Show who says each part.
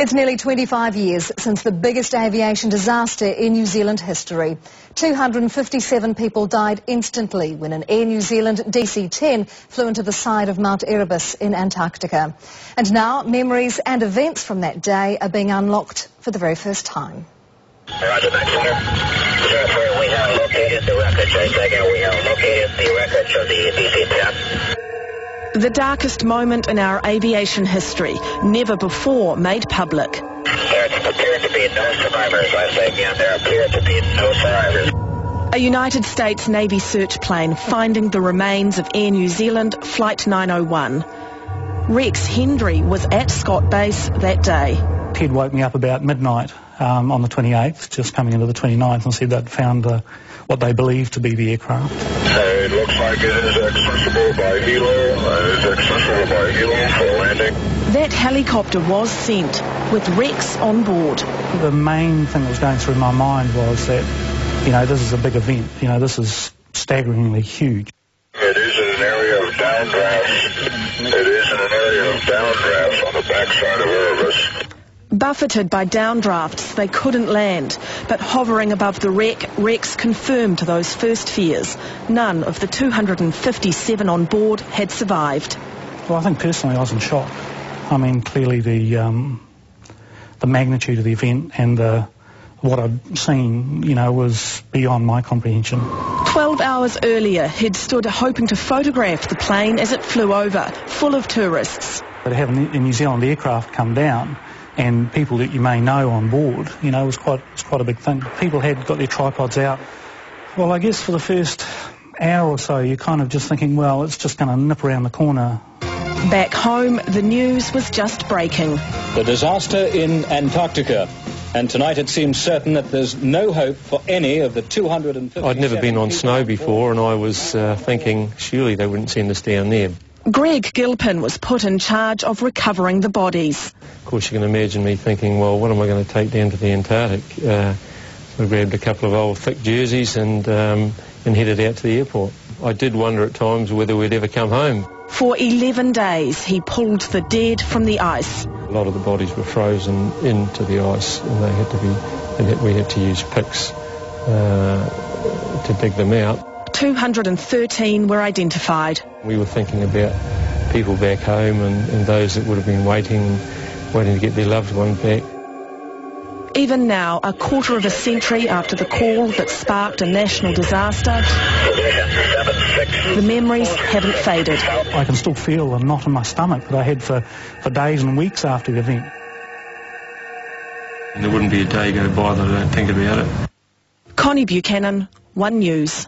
Speaker 1: It's nearly 25 years since the biggest aviation disaster in New Zealand history. 257 people died instantly when an Air New Zealand DC-10 flew into the side of Mount Erebus in Antarctica. And now memories and events from that day are being unlocked for the very first time.
Speaker 2: Roger that, Center. We have located the wreckage. We have located the wreckage of the DC-10.
Speaker 3: The darkest moment in our aviation history, never before made public.
Speaker 2: There appear to be no survivors. I say again, there appear to be no survivors.
Speaker 3: A United States Navy search plane finding the remains of Air New Zealand Flight 901. Rex Hendry was at Scott Base that day.
Speaker 4: Ted woke me up about midnight on the 28th, just coming into the 29th, and said they'd found what they believed to be the aircraft.
Speaker 2: It looks like it is accessible by helo. For landing.
Speaker 3: That helicopter was sent with Rex on board.
Speaker 4: The main thing that was going through my mind was that, this is a big event. This is staggeringly huge.
Speaker 2: It is in an area of downdrafts. On the backside of Erebus.
Speaker 3: Buffeted by downdrafts, they couldn't land, but hovering above the wreck, Rex confirmed those first fears. None of the 257 on board had survived.
Speaker 4: Well, I think personally I was in shock. I mean, clearly the magnitude of the event and what I'd seen, was beyond my comprehension.
Speaker 3: 12 hours earlier, he'd stood hoping to photograph the plane as it flew over, full of tourists.
Speaker 4: To have a New Zealand aircraft come down and people that you may know on board, was quite a big thing. People had got their tripods out. Well, I guess for the first hour or so, you're kind of just thinking, well, it's just going to nip around the corner.
Speaker 3: Back home, the news was just breaking.
Speaker 5: The disaster in Antarctica. And tonight it seems certain that there's no hope for any of the 250.
Speaker 6: I'd never been on snow before, and I was thinking surely they wouldn't send us down there.
Speaker 3: Greg Gilpin was put in charge of recovering the bodies.
Speaker 6: Of course, you can imagine me thinking, well, what am I going to take down to the Antarctic? So I grabbed a couple of old thick jerseys and headed out to the airport. I did wonder at times whether we'd ever come home.
Speaker 3: For 11 days, he pulled the dead from the ice.
Speaker 6: A lot of the bodies were frozen into the ice, and we had to use picks to dig them out.
Speaker 3: 213 were identified.
Speaker 6: We were thinking about people back home and those that would have been waiting to get their loved one back.
Speaker 3: Even now, a quarter of a century after the call that sparked a national disaster, the memories haven't faded.
Speaker 4: I can still feel a knot in my stomach that I had for days and weeks after the event.
Speaker 6: There wouldn't be a day go by that I don't think about it.
Speaker 3: Connie Buchanan, One News.